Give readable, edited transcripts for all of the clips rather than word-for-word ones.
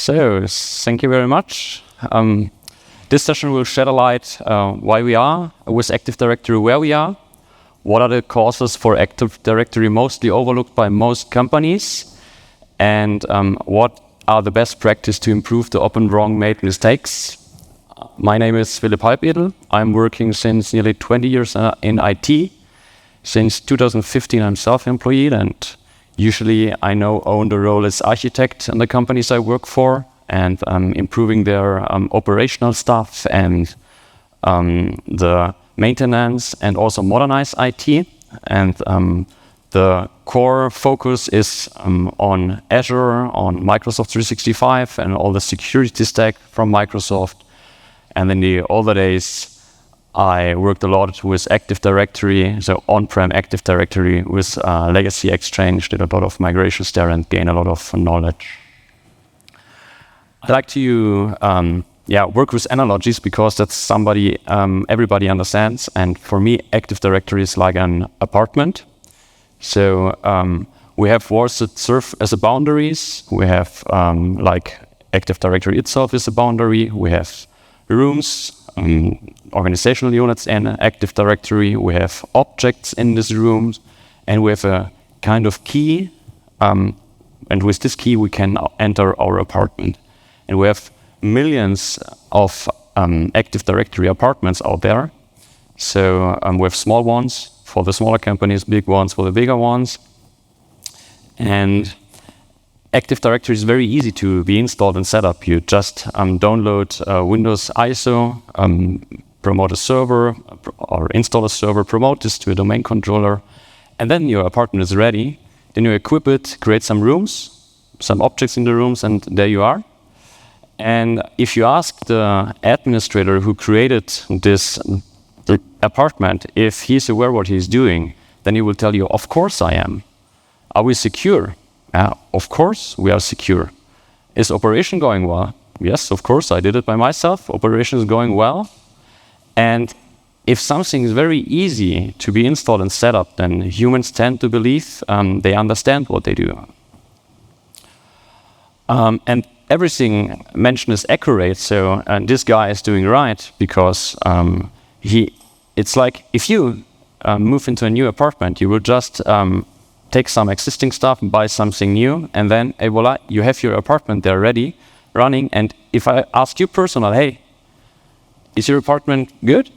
So, thank you very much. This session will shed a light why we are with Active Directory, where we are, what are the causes for Active Directory mostly overlooked by most companies, and what are the best practice to improve the often wrong made mistakes. My name is Philipp Halbedel. I'm working since nearly 20 years in IT. Since 2015, I'm self-employed, and usually I own the role as architect in the companies I work for, and improving their operational stuff and the maintenance, and also modernize IT. And the core focus is on Azure, on Microsoft 365, and all the security stack from Microsoft. And in the older days, I worked a lot with Active Directory, so on-prem Active Directory with Legacy Exchange, did a lot of migrations there and gained a lot of knowledge. I like to work with analogies because that's everybody understands. And for me, Active Directory is like an apartment. So we have walls that serve as boundaries. We have like Active Directory itself is a boundary. We have rooms, organizational units in Active Directory. We have objects in these rooms, and we have a kind of key. And with this key, we can enter our apartment. And we have millions of Active Directory apartments out there. So we have small ones for the smaller companies, big ones for the bigger ones. And Active Directory is very easy to be installed and set up. You just download Windows ISO, promote a server, or install a server, promote this to a domain controller, and then your apartment is ready. Then you equip it, create some rooms, some objects in the rooms, and there you are. And if you ask the administrator who created this apartment if he's aware what he's doing, then he will tell you, of course I am. Are we secure? Of course we are secure. Is operation going well? Yes, of course, I did it by myself. Operation is going well. And if something is very easy to be installed and set up, then humans tend to believe they understand what they do. And everything mentioned is accurate, so this guy is doing right because it's like if you move into a new apartment, you will just take some existing stuff and buy something new, and then voila, you have your apartment there ready, running. And if I ask you personally, hey, is your apartment good?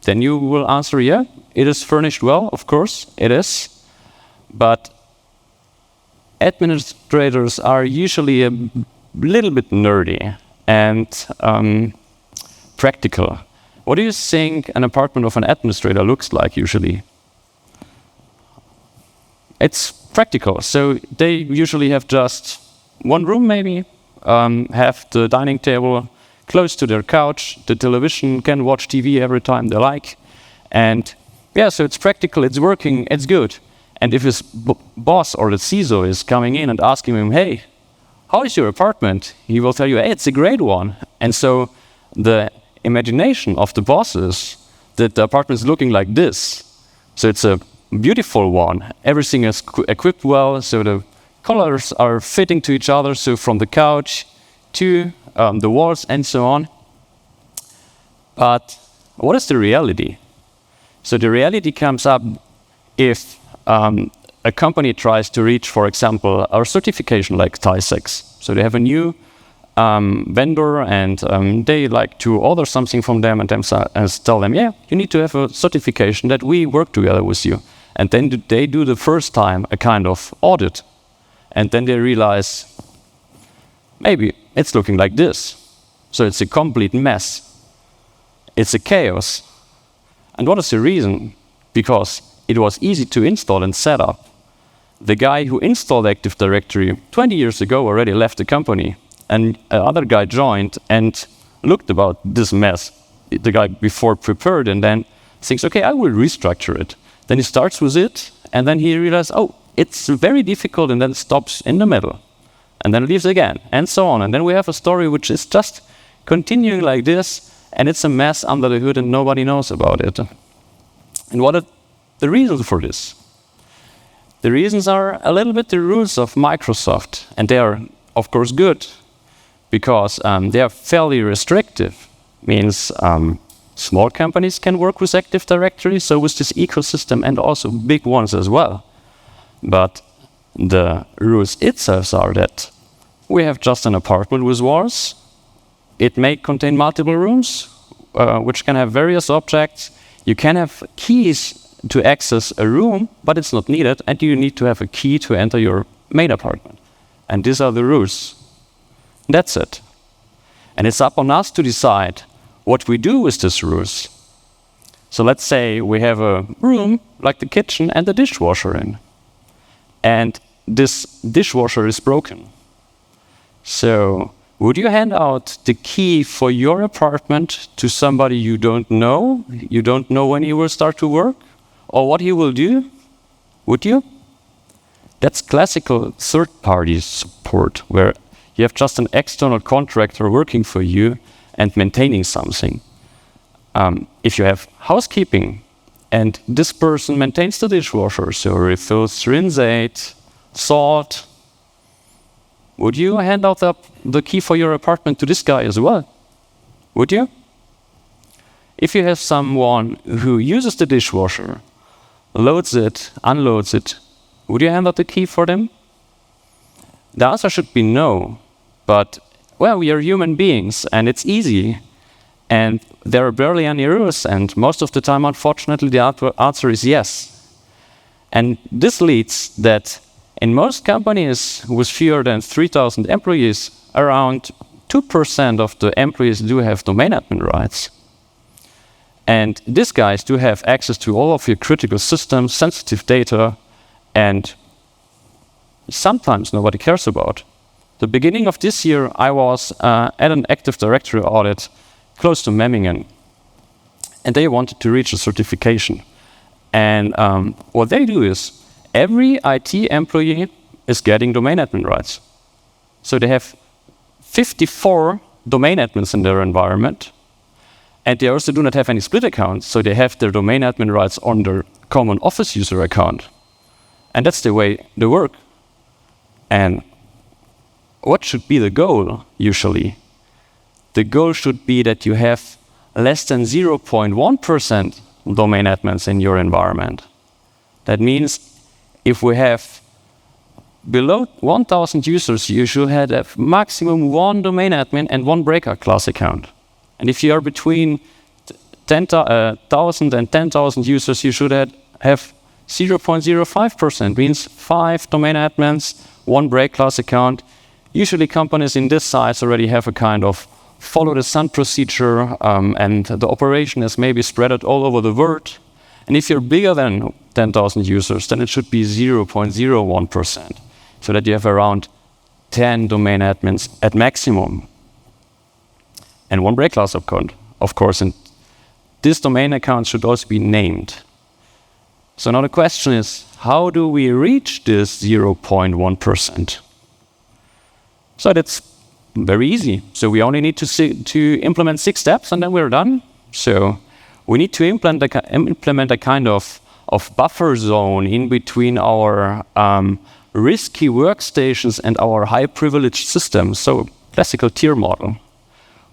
Then you will answer, yeah, it is furnished well, of course, it is. But administrators are usually a little bit nerdy and practical. What do you think an apartment of an administrator looks like usually? It's practical. So they usually have just one room maybe, have the dining table close to their couch, the television, can watch TV every time they like. And yeah, so it's practical, it's working, it's good. And if his boss or the CISO is coming in and asking him, hey, how is your apartment? He will tell you, hey, it's a great one. And so the imagination of the boss is that the apartment is looking like this. So it's a beautiful one. Everything is equipped well, so the colors are fitting to each other, so from the couch to the walls and so on. But what is the reality? So the reality comes up if a company tries to reach, for example, our certification like TIE6. So they have a new vendor, and they like to order something from them and tell them, yeah, you need to have a certification that we work together with you. And then they do the first time a kind of audit. And then they realize, maybe it's looking like this. So it's a complete mess. It's a chaos. And what is the reason? Because it was easy to install and set up. The guy who installed Active Directory 20 years ago already left the company. And another guy joined and looked about this mess. The guy before prepared and then thinks, okay, I will restructure it. Then he starts with it, and then he realizes, oh, it's very difficult, and then stops in the middle. And then leaves again, and so on. And then we have a story which is just continuing like this, and it's a mess under the hood, and nobody knows about it. And what are the reasons for this? The reasons are a little bit the rules of Microsoft, and they are, of course, good. because they are fairly restrictive. Means small companies can work with Active Directory, so with this ecosystem, and also big ones as well. But the rules itself are that we have just an apartment with walls. It may contain multiple rooms, which can have various objects. You can have keys to access a room, but it's not needed, and you need to have a key to enter your main apartment. And these are the rules. That's it. And it's up on us to decide what we do with these rules. So let's say we have a room like the kitchen and the dishwasher in. And this dishwasher is broken. So would you hand out the key for your apartment to somebody you don't know? You don't know when he will start to work or what he will do? Would you? That's classical third-party support, where you have just an external contractor working for you and maintaining something. If you have housekeeping and this person maintains the dishwasher, so refills rinse, salt, would you hand out the key for your apartment to this guy as well? Would you? If you have someone who uses the dishwasher, loads it, unloads it, would you hand out the key for them? The answer should be no. But, well, we are human beings, and it's easy. And there are barely any rules, and most of the time, unfortunately, the answer is yes. And this leads that in most companies with fewer than 3,000 employees, around 2% of the employees do have domain admin rights. And these guys do have access to all of your critical systems, sensitive data, and sometimes nobody cares about. The beginning of this year, I was at an Active Directory audit close to Memmingen, and they wanted to reach a certification. And what they do is, every IT employee is getting domain admin rights. So they have 54 domain admins in their environment, and they also do not have any split accounts, so they have their domain admin rights on their common Office user account. And that's the way they work. And what should be the goal, usually? The goal should be that you have less than 0.1% domain admins in your environment. That means if we have below 1,000 users, you should have maximum one domain admin and one breakout class account. And if you are between 10,000 and 10,000 users, you should have 0.05%, means 5 domain admins, 1 break class account. Usually companies in this size already have a kind of follow the sun procedure, and the operation is maybe spread out all over the world. And if you're bigger than 10,000 users, then it should be 0.01%, so that you have around 10 domain admins at maximum. And 1 break class account, of course, and this domain account should also be named. So now the question is, how do we reach this 0.1%? So that's very easy. So we only need to implement 6 steps, and then we're done. So we need to implement a kind of buffer zone in between our risky workstations and our high privileged systems. So classical tier model.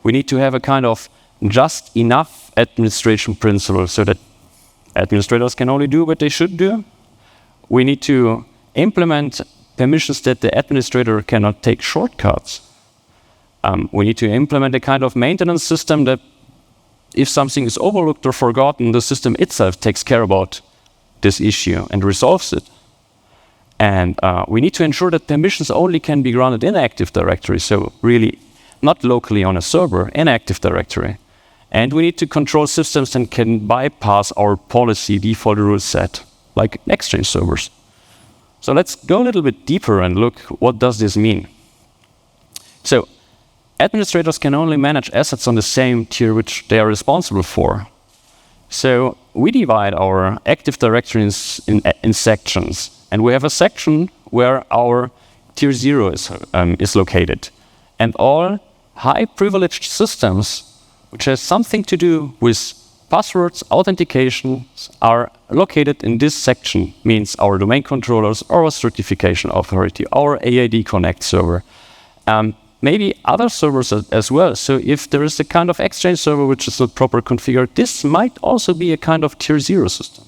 We need to have a kind of just enough administration principle so that administrators can only do what they should do. We need to implement permissions that the administrator cannot take shortcuts. We need to implement a kind of maintenance system that if something is overlooked or forgotten, the system itself takes care about this issue and resolves it. And we need to ensure that permissions only can be granted in Active Directory, so really not locally on a server, in Active Directory. And we need to control systems that can bypass our policy default rule set, like Exchange servers. So let's go a little bit deeper and look, what does this mean? So administrators can only manage assets on the same tier which they are responsible for. So we divide our Active Directory in sections. And we have a section where our tier 0 is located. And all high privileged systems which has something to do with passwords, authentications, are located in this section, means our domain controllers, our certification authority, our AID Connect server. maybe other servers as well. So if there is a kind of Exchange server which is not properly configured, this might also be a kind of tier 0 system.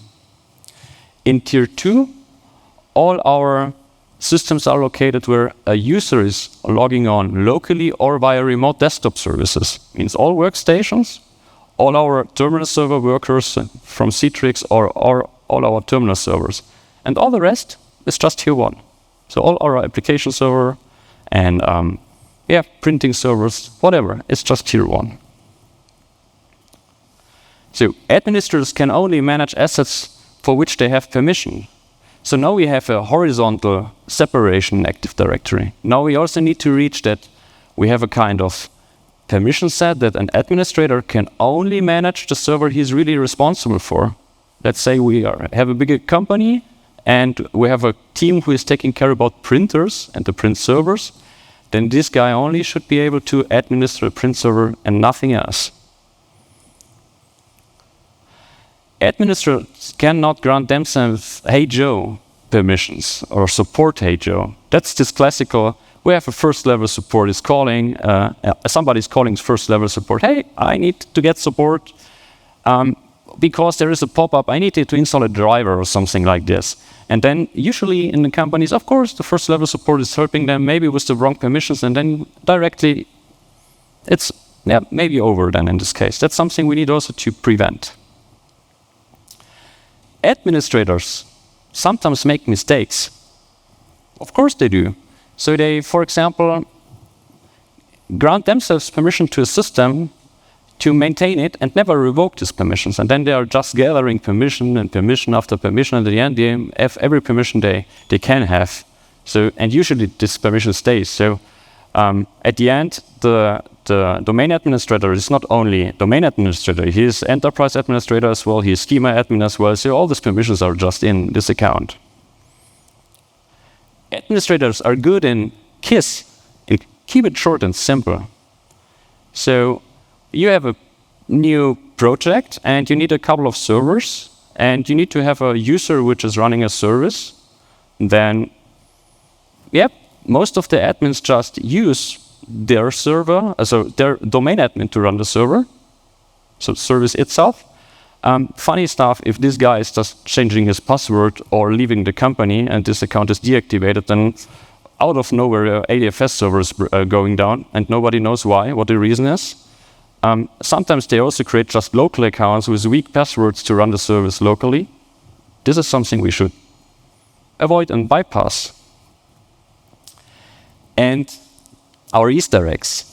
In tier 2, all our systems are located where a user is logging on locally or via remote desktop services. Means all workstations, all our terminal server workers from Citrix or all our terminal servers. And all the rest is just tier 1. So all our application server and printing servers, whatever, it's just tier 1. So administrators can only manage assets for which they have permission. So now we have a horizontal separation in Active Directory. Now we also need to reach that we have a kind of permission set that an administrator can only manage the server he's really responsible for. Let's say we have a bigger company and we have a team who is taking care about printers and the print servers. Then this guy only should be able to administer a print server and nothing else. Administrators cannot grant themselves Hey Joe permissions or support Hey Joe. That's this classical, we have a first level support is calling, somebody's calling first level support, hey, I need to get support because there is a pop-up, I need to install a driver or something like this. And then usually in the companies, of course, the first level support is helping them maybe with the wrong permissions and then directly it's maybe over then in this case. That's something we need also to prevent. Administrators sometimes make mistakes. Of course they do. So they, for example, grant themselves permission to a system to maintain it and never revoke these permissions. And then they are just gathering permission and permission after permission. And at the end, they have every permission they can have. So, and usually this permission stays. So at the end, the domain administrator is not only domain administrator, he is enterprise administrator as well, he is schema admin as well, so all these permissions are just in this account. Administrators are good in KISS, and keep it short and simple. So you have a new project and you need a couple of servers and you need to have a user which is running a service. Then, most of the admins just use their server, so their domain admin to run the server, so service itself. Funny stuff, if this guy is just changing his password or leaving the company and this account is deactivated, then out of nowhere ADFS server is going down and nobody knows why, what the reason is. Sometimes they also create just local accounts with weak passwords to run the service locally. This is something we should avoid and bypass. And our Easter eggs.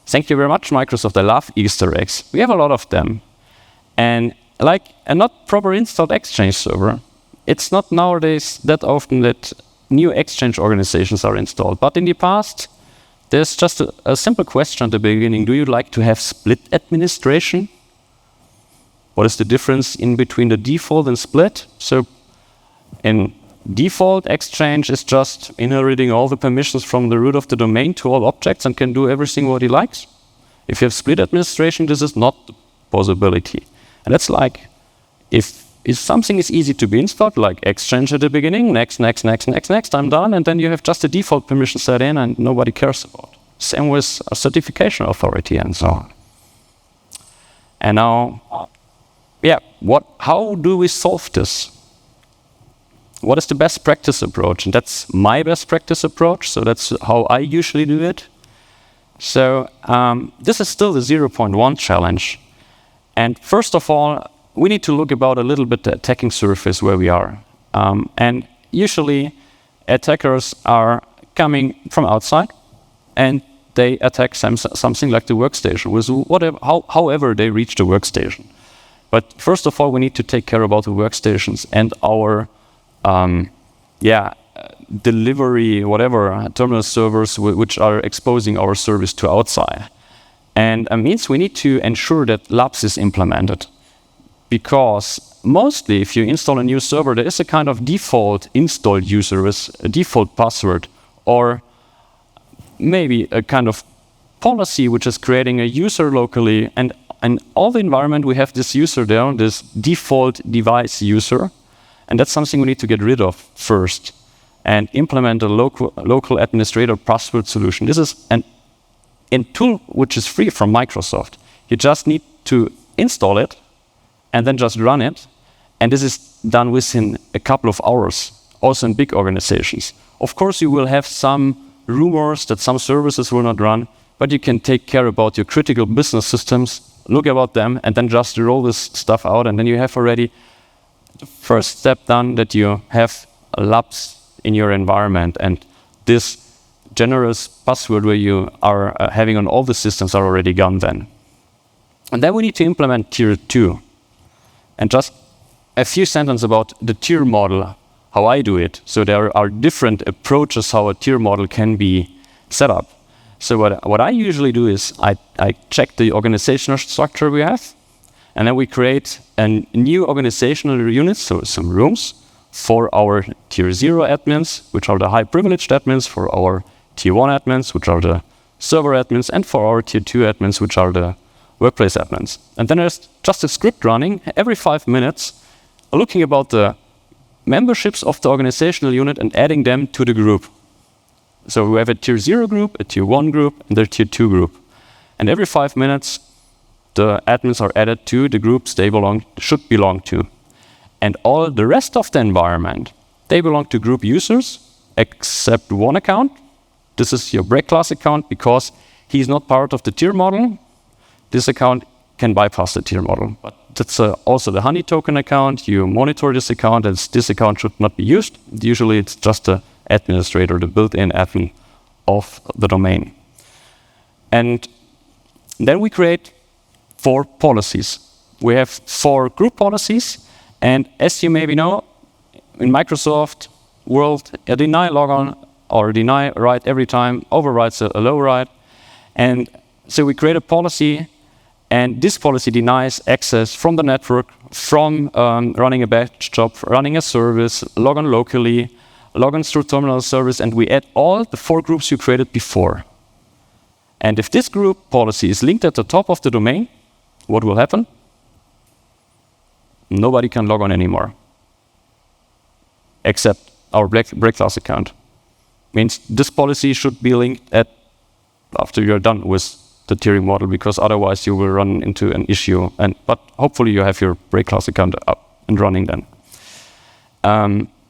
Thank you very much, Microsoft. I love Easter eggs. We have a lot of them. And like a not proper installed Exchange server, it's not nowadays that often that new Exchange organizations are installed. But in the past, there's just a simple question at the beginning. Do you like to have split administration? What is the difference in between the default and split? So in default, Exchange is just inheriting all the permissions from the root of the domain to all objects and can do everything what he likes. If you have split administration, this is not the possibility. And that's like, if something is easy to be installed, like Exchange at the beginning, next, I'm done, and then you have just a default permission set in and nobody cares about. Same with a certification authority and so on. And now, how do we solve this? What is the best practice approach? And that's my best practice approach, so that's how I usually do it. So this is still the 0.1 challenge. And first of all, we need to look about a little bit the attacking surface where we are. And usually attackers are coming from outside and they attack something like the workstation with however they reach the workstation. But first of all, we need to take care about the workstations and our delivery, whatever, terminal servers which are exposing our service to outside. And it means we need to ensure that labs is implemented. Because mostly if you install a new server, there is a kind of default installed user with a default password, or maybe a kind of policy which is creating a user locally, and in all the environment we have this user there, this default device user, and that's something we need to get rid of first. and implement a local administrator password solution. This is a tool which is free from Microsoft. You just need to install it and then just run it. And this is done within a couple of hours, also in big organizations. Of course, you will have some rumors that some services will not run, but you can take care about your critical business systems, look about them, and then just roll this stuff out. And then you have already the first step done, that you have labs in your environment. And this generous password where you are having on all the systems are already gone then. And then we need to implement tier 2. And just a few sentences about the tier model, how I do it. So there are different approaches how a tier model can be set up. So what I usually do is I check the organizational structure we have, and then we create a new organizational unit, so some rooms for our tier 0 admins, which are the high privileged admins, for our tier 1 admins, which are the server admins, and for our tier 2 admins, which are the workplace admins. And then there's just a script running every 5 minutes, looking about the memberships of the organizational unit and adding them to the group. So we have a tier 0 group, a tier 1 group, and a tier 2 group. And every 5 minutes, the admins are added to the groups they should belong to. And all the rest of the environment, they belong to group users, except one account. This is your break class account, because he's not part of the tier model. This account can bypass the tier model. But that's also the honey token account. You monitor this account, and this account should not be used. Usually it's just the administrator, the built-in admin of the domain. And then we create 4 policies. We have 4 group policies, and as you maybe know, in Microsoft world, a deny logon or deny write every time overrides a low write. And so we create a policy, and this policy denies access from the network, from running a batch job, running a service, log on locally, logins through terminal service, and we add all the 4 groups you created before. And if this group policy is linked at the top of the domain, what will happen? Nobody can log on anymore, except our break class account. Means this policy should be linked after you're done with the tiering model, because otherwise you will run into an issue. But hopefully you have your break class account up and running then.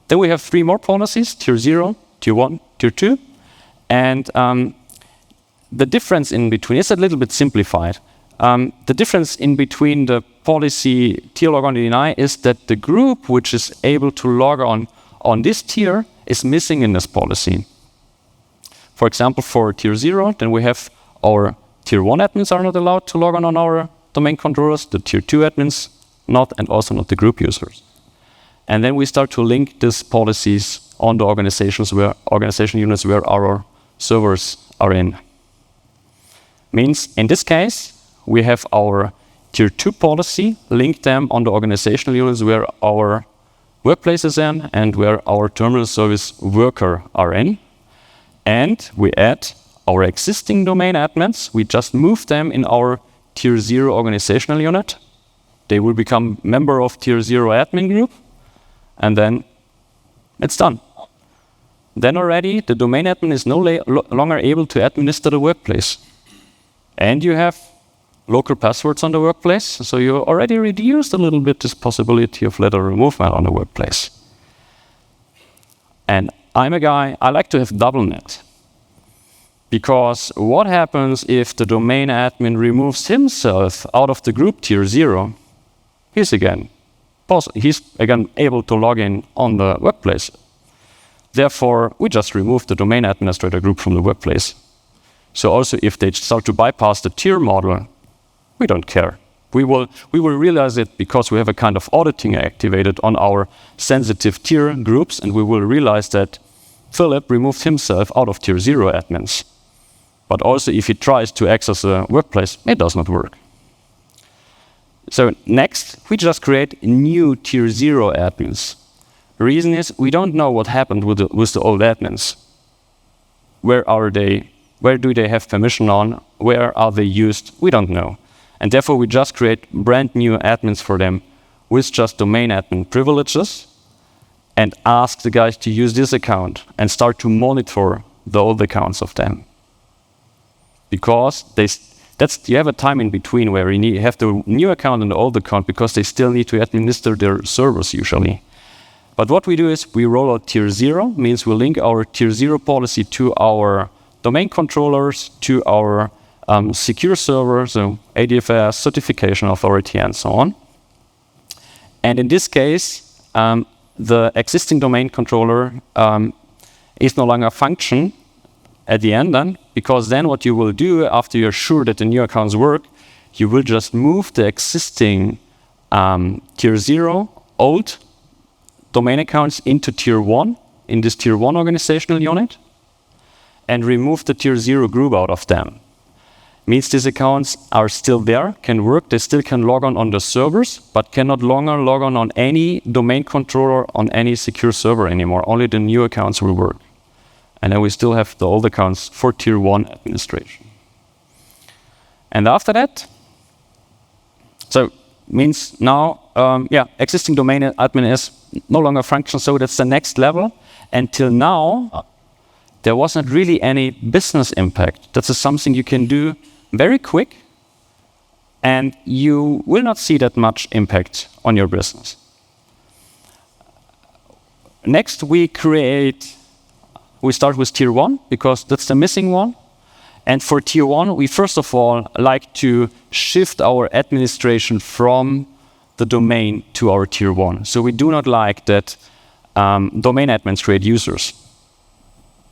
Then we have 3 more policies: tier 0, tier 1, tier 2. And the difference in between is a little bit simplified. The difference in between the policy tier log on deny is that the group which is able to log on this tier is missing in this policy. For example, for tier 0, then we have our tier 1 admins are not allowed to log on our domain controllers, the tier 2 admins not, and also not the group users. And then we start to link these policies on the organization units where our servers are in. Means in this case, we have our tier 2 policy, link them on the organizational units where our workplace is in and where our terminal service worker are in. And we add our existing domain admins. We just move them in our tier 0 organizational unit. They will become member of tier 0 admin group. And then it's done. Then already the domain admin is no longer able to administer the workplace. And you have local passwords on the workplace, so you already reduced a little bit this possibility of lateral removal on the workplace. And I'm a guy, I like to have double net. Because what happens if the domain admin removes himself out of the group tier 0? He's again able to log in on the workplace. Therefore, we just remove the domain administrator group from the workplace. So also if they start to bypass the tier model, we don't care. We will realize it because we have a kind of auditing activated on our sensitive tier groups, and we will realize that Philipp removed himself out of tier 0 admins. But also if he tries to access a workplace, it does not work. So next, we just create new tier 0 admins. The reason is we don't know what happened with the old admins. Where are they? Where do they have permission on? Where are they used? We don't know. And therefore, we just create brand new admins for them with just domain admin privileges. and ask the guys to use this account and start to monitor the old accounts of them. Because you have a time in between where you have the new account and the old account because they still need to administer their servers usually. But what we do is we roll out tier 0, means we link our tier 0 policy to our domain controllers, to our secure servers, so ADFS, certification authority, and so on. And in this case, the existing domain controller is no longer a function at the end then, because then what you will do after you're sure that the new accounts work, you will just move the existing tier 0 old domain accounts into tier 1 in this tier 1 organizational unit and remove the tier 0 group out of them. Means these accounts are still there, can work, they still can log on the servers, but cannot longer log on any domain controller on any secure server anymore. Only the new accounts will work. And then we still have the old accounts for tier 1 administration. And after that, so means now, existing domain admin is no longer function, so that's the next level. Until now, there wasn't really any business impact. That's something you can do very quick, and you will not see that much impact on your business. Next, we start with tier 1, because that's the missing one. And for tier 1, we first of all like to shift our administration from the domain to our tier 1. So we do not like that domain admins create users.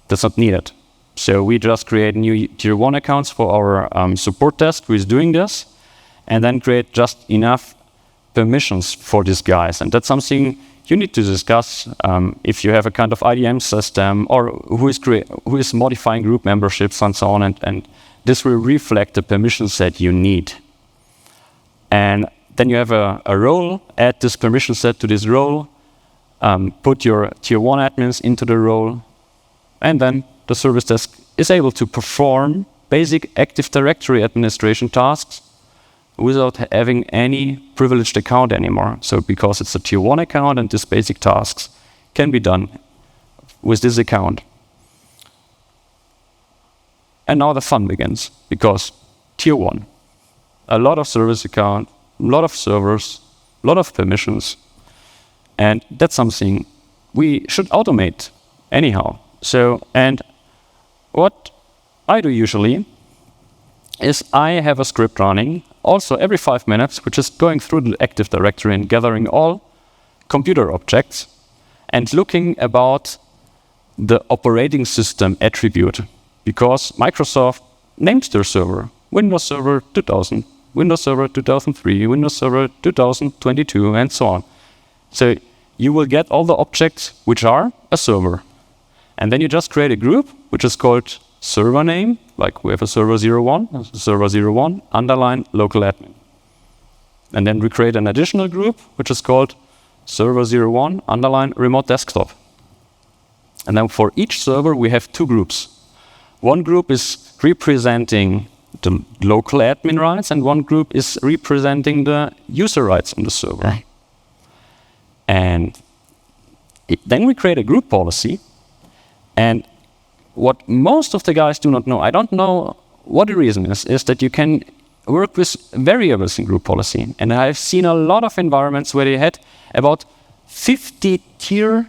That's not needed. So we just create new tier 1 accounts for our support desk who is doing this, and then create just enough permissions for these guys. And that's something you need to discuss if you have a kind of IDM system or who is modifying group memberships and so on. And this will reflect the permission set you need. And then you have a role, add this permission set to this role, put your tier 1 admins into the role, and then the service desk is able to perform basic Active Directory administration tasks without having any privileged account anymore. So because it's a tier 1 account and these basic tasks can be done with this account. And now the fun begins, because tier 1, a lot of service account, a lot of servers, a lot of permissions, and that's something we should automate anyhow. So, and what I do usually is I have a script running also every 5 minutes, which is going through the Active Directory and gathering all computer objects and looking about the operating system attribute, because Microsoft named their server Windows Server 2000, Windows Server 2003, Windows Server 2022, and so on. So you will get all the objects which are a server. And then you just create a group, which is called server name, like we have a server 01, server 01, underline local admin. And then we create an additional group, which is called server 01, underline remote desktop. And then for each server, we have 2 groups. One group is representing the local admin rights, and one group is representing the user rights on the server. Right. And then we create a group policy. And what most of the guys do not know, I don't know what the reason is that you can work with variables in group policy. And I've seen a lot of environments where they had about 50 tier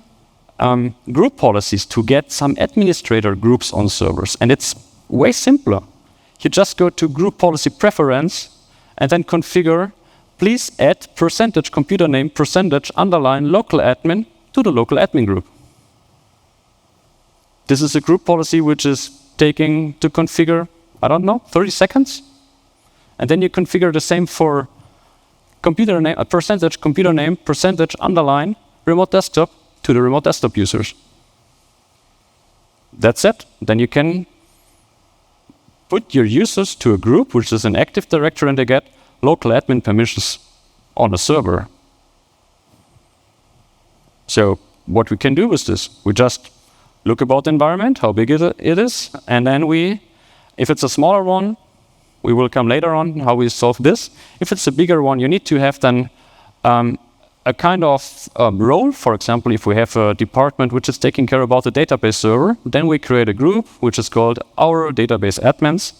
group policies to get some administrator groups on servers. And it's way simpler. You just go to group policy preference and then configure, please add percentage computer name, percentage underline local admin to the local admin group. This is a group policy which is taking to configure, 30 seconds. And then you configure the same for computer name, a percentage computer name, percentage underline remote desktop to the remote desktop users. That's it. Then you can put your users to a group, which is an Active Directory, and they get local admin permissions on a server. So what we can do with this, we just look about the environment, how big it is, and then if it's a smaller one, we will come later on how we solve this. If it's a bigger one, you need to have then a kind of role. For example, if we have a department which is taking care about the database server, then we create a group which is called our database admins.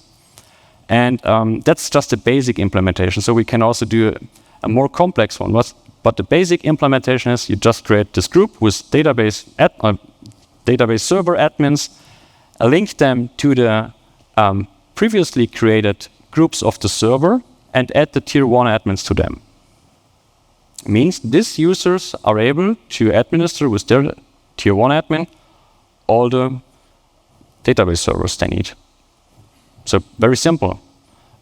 And that's just a basic implementation. So we can also do a more complex one. But the basic implementation is you just create this group with database server admins, link them to the previously created groups of the server, and add the tier 1 admins to them. Means these users are able to administer with their tier 1 admin all the database servers they need. So very simple.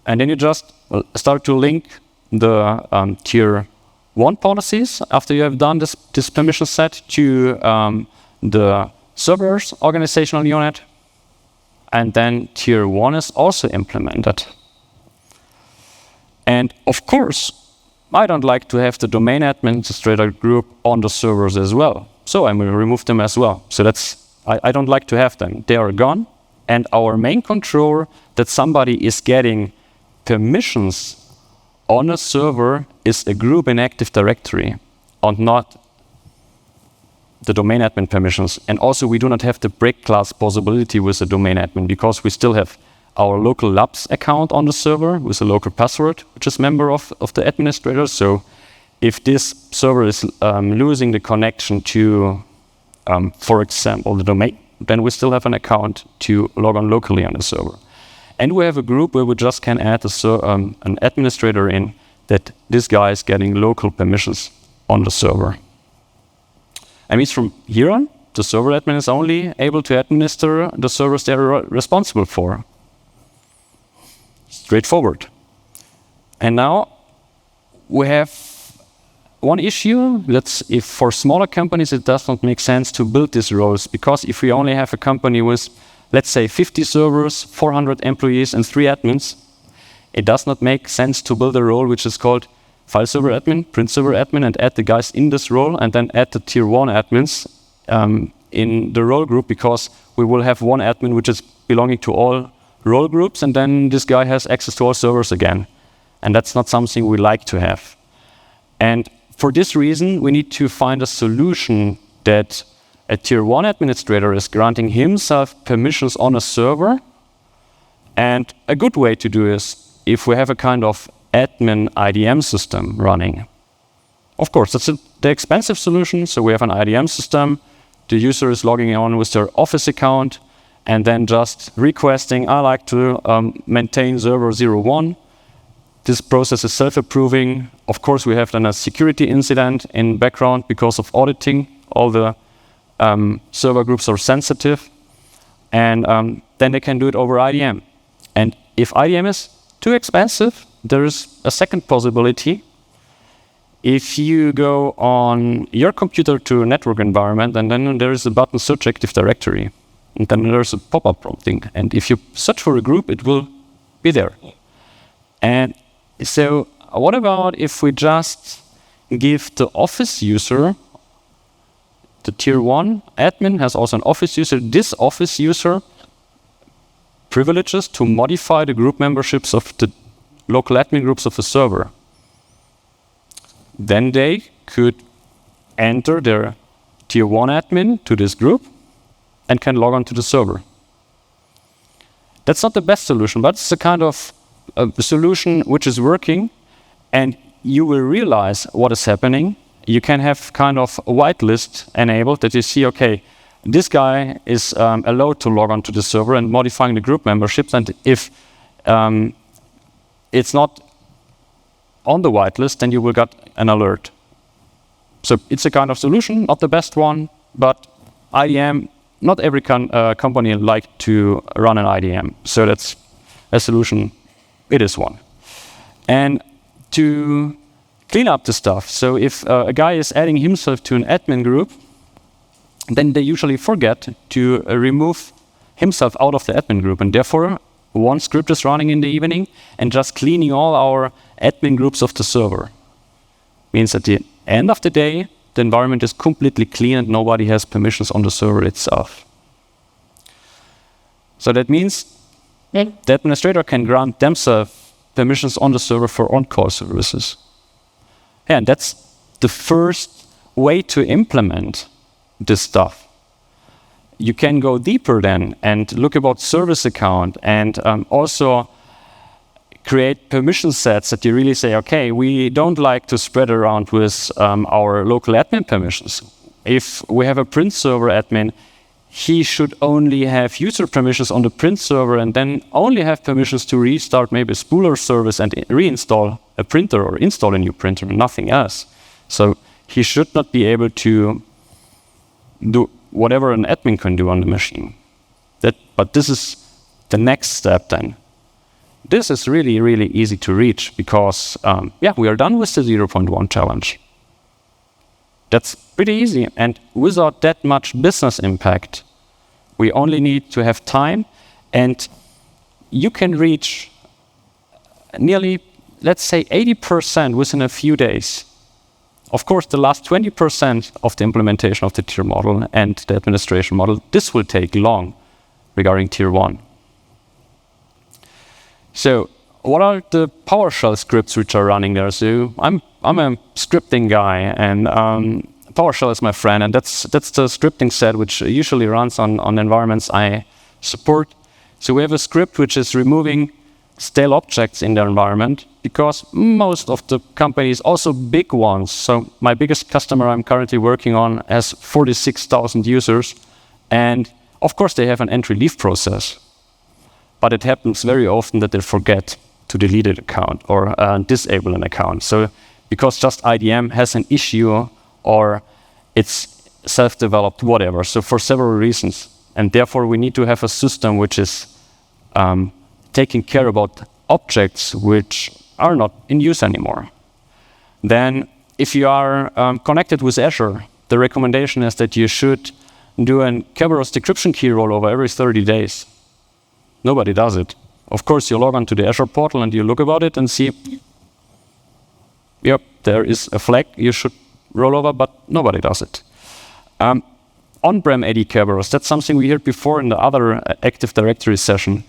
And then you just start to link the tier 1 policies after you have done this permission set to the server's organizational unit. And then tier 1 is also implemented. And of course, I don't like to have the domain administrator group on the servers as well. So I will remove them as well. So I don't like to have them. They are gone. And our main control that somebody is getting permissions on a server is a group in Active Directory and not the domain admin permissions. And also we do not have the break class possibility with the domain admin because we still have our local labs account on the server with a local password, which is member of the administrator. So if this server is losing the connection to, for example, the domain, then we still have an account to log on locally on the server. And we have a group where we just can add an administrator in that this guy is getting local permissions on the server. And means from here on, the server admin is only able to administer the servers they are responsible for. Straightforward. And now we have one issue. That's if for smaller companies it does not make sense to build these roles, because if we only have a company with, let's say, 50 servers, 400 employees, and 3 admins, it does not make sense to build a role which is called file server admin, print server admin, and add the guys in this role, and then add the tier 1 admins in the role group, because we will have one admin which is belonging to all role groups, and then this guy has access to all servers again. And that's not something we like to have. And for this reason, we need to find a solution that a tier 1 administrator is granting himself permissions on a server. And a good way to do is if we have a kind of admin IDM system running. Of course, that's the expensive solution. So we have an IDM system. The user is logging on with their Office account and then just requesting, I like to maintain server 01. This process is self-approving. Of course, we have then a security incident in background because of auditing. All the server groups are sensitive. And then they can do it over IDM. And if IDM is too expensive, there is a second possibility. If you go on your computer to a network environment, and then there is a button search Active Directory. And then there's a pop-up prompting. And if you search for a group, it will be there. And so what about if we just give the Office user, the tier 1 admin has also an Office user, this Office user privileges to modify the group memberships of the local admin groups of the server. Then they could enter their tier 1 admin to this group and can log on to the server. That's not the best solution, but it's a kind of a solution which is working, and you will realize what is happening. You can have kind of a whitelist enabled that you see, okay, this guy is allowed to log on to the server and modifying the group memberships, and if it's not on the whitelist, then you will get an alert. So it's a kind of solution, not the best one, but IDM, not every company like to run an IDM. So that's a solution. It is one. And to clean up the stuff, so if a guy is adding himself to an admin group, then they usually forget to remove himself out of the admin group. And therefore, one script is running in the evening and just cleaning all our admin groups of the server. Means at the end of the day, the environment is completely clean and nobody has permissions on the server itself. So that means the administrator can grant themselves permissions on the server for on-call services. Yeah, and that's the first way to implement this stuff. You can go deeper then and look about service account and also create permission sets that you really say, okay, we don't like to spread around with our local admin permissions. If we have a print server admin, he should only have user permissions on the print server and then only have permissions to restart maybe a spooler service and reinstall a printer or install a new printer, nothing else. So he should not be able to do whatever an admin can do on the machine. But this is the next step then. This is really, really easy to reach because, we are done with the 0.1 challenge. That's pretty easy, and without that much business impact, we only need to have time, and you can reach nearly, let's say, 80% within a few days. Of course, the last 20% of the implementation of the tier model and the administration model, this will take long regarding tier 1. So, what are the PowerShell scripts which are running there? So, I'm a scripting guy, and PowerShell is my friend, and that's the scripting set which usually runs on environments I support. So we have a script which is removing stale objects in the environment because most of the companies, also big ones, so my biggest customer I'm currently working on has 46,000 users, and of course they have an entry-leave process. But it happens very often that they forget to delete an account or disable an account. So because just IDM has an issue or it's self-developed, whatever. So for several reasons. And therefore we need to have a system which is taking care about objects which are not in use anymore. Then if you are connected with Azure, the recommendation is that you should do a Kerberos decryption key rollover every 30 days. Nobody does it. Of course, you log on to the Azure portal and you look about it and see, yep, there is a flag you should roll over, but nobody does it. On-prem AD Kerberos, that's something we heard before in the other Active Directory session.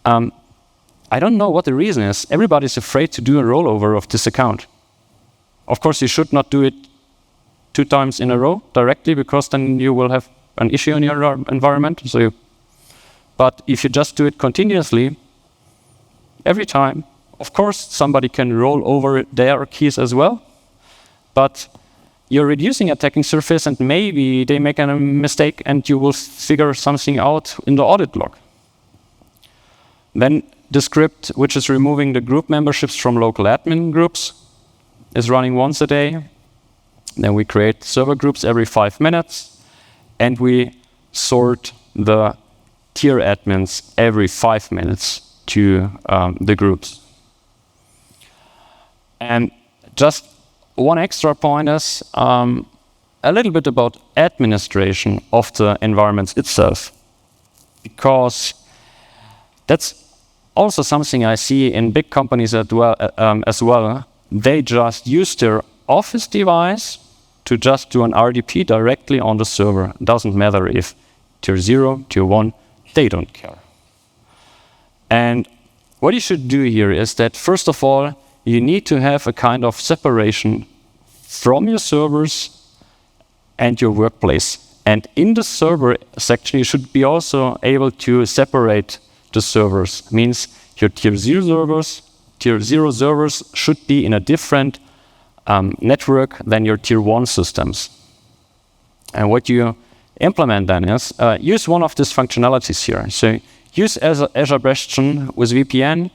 I don't know what the reason is. Everybody's afraid to do a rollover of this account. Of course, you should not do it 2 times in a row directly, because then you will have an issue in your environment. But if you just do it continuously, every time, of course, somebody can roll over their keys as well. But you're reducing attacking surface, and maybe they make a mistake and you will figure something out in the audit log. Then the script, which is removing the group memberships from local admin groups, is running once a day. Then we create server groups every 5 minutes, and we sort the tier admins every 5 minutes to the groups. And just one extra point is a little bit about administration of the environments itself, because that's also something I see in big companies as well. They just use their Office device to just do an RDP directly on the server. It doesn't matter if tier 0, tier 1, they don't care. And what you should do here is that, first of all, you need to have a kind of separation from your servers and your workplace. And in the server section, you should be also able to separate the servers. Means your tier 0 servers should be in a different network than your tier 1 systems. And what you implement then is use one of these functionalities here. So use Azure Bastion with VPN,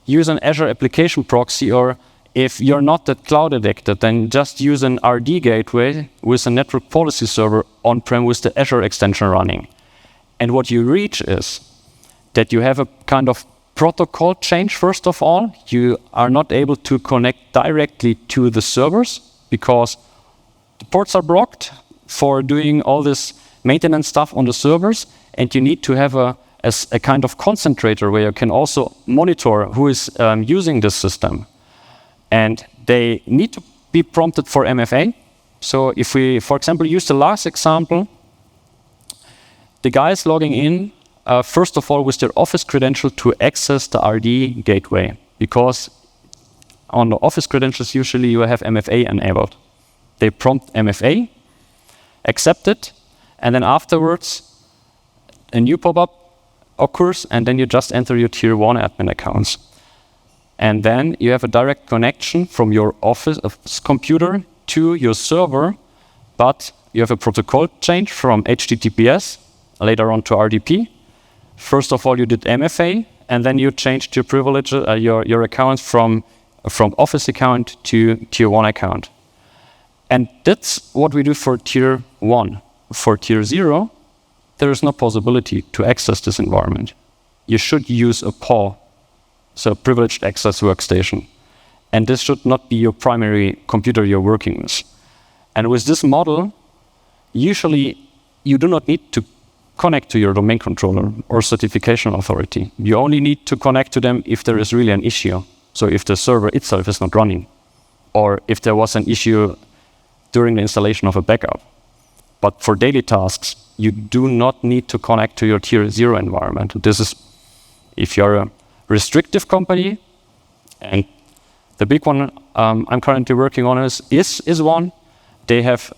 use an Azure application proxy, or if you're not that cloud addicted, then just use an RD gateway with a network policy server on-prem with the Azure extension running. And what you reach is that you have a kind of protocol change. First of all, you are not able to connect directly to the servers because the ports are blocked for doing all this maintenance stuff on the servers, and you need to have a kind of concentrator where you can also monitor who is using this system. And they need to be prompted for MFA. So if we, for example, use the last example, the guy is logging in, first of all, with their Office credential to access the RD gateway, because on the Office credentials, usually you have MFA enabled. they prompt MFA, accept it, and then afterwards a new pop-up occurs, and then you just enter your tier 1 admin accounts. And then you have a direct connection from your office computer to your server, but you have a protocol change from HTTPS later on to RDP. First of all, you did MFA, and then you changed your privilege, your account from office account to tier 1 account. And that's what we do for tier 1. For tier 0, there is no possibility to access this environment. You should use a PAW, so privileged access workstation. And this should not be your primary computer you're working with. And with this model, usually you do not need to connect to your domain controller or certification authority. You only need to connect to them if there is really an issue. So if the server itself is not running, or if there was an issue during the installation of a backup. But for daily tasks, you do not need to connect to your tier 0 environment. This is if you're a restrictive company, and the big one I'm currently working on is one. They have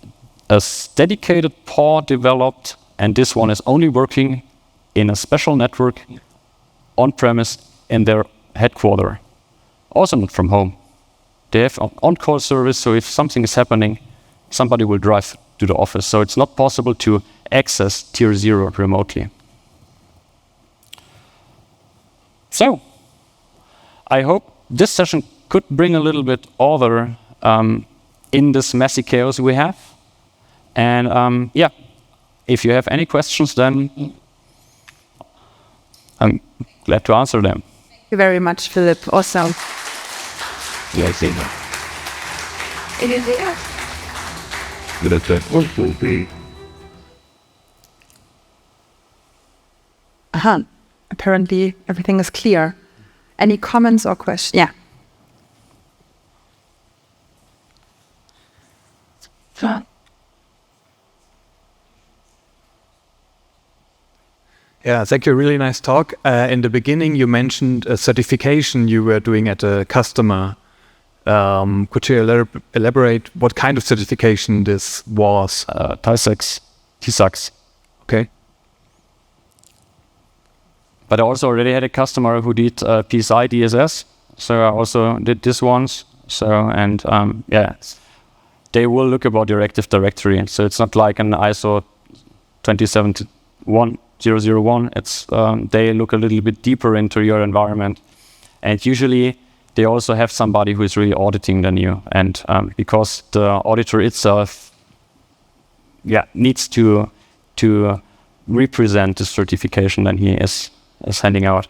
a dedicated PAW developed, and this one is only working in a special network on-premise in their headquarters, also not from home. They have an on-call service, so if something is happening, somebody will drive to the office. So it's not possible to access tier 0 remotely. So I hope this session could bring a little bit order in this messy chaos we have. And yeah, if you have any questions, then I'm glad to answer them. Thank you very much, Philipp. Awesome. Yes, it is there. Apparently everything is clear. Any comments or questions? Yeah. Yeah, thank you. Really nice talk. In the beginning, you mentioned a certification you were doing at a customer. Could you elaborate what kind of certification this was? TISAX. Okay. But I also already had a customer who did PSI DSS, so I also did this once. So, and yeah, they will look about your Active Directory. So it's not like an ISO 27001. It's they look a little bit deeper into your environment, and usually they also have somebody who is really auditing than you. And because the auditor itself, yeah, needs to represent the certification that he is handing out.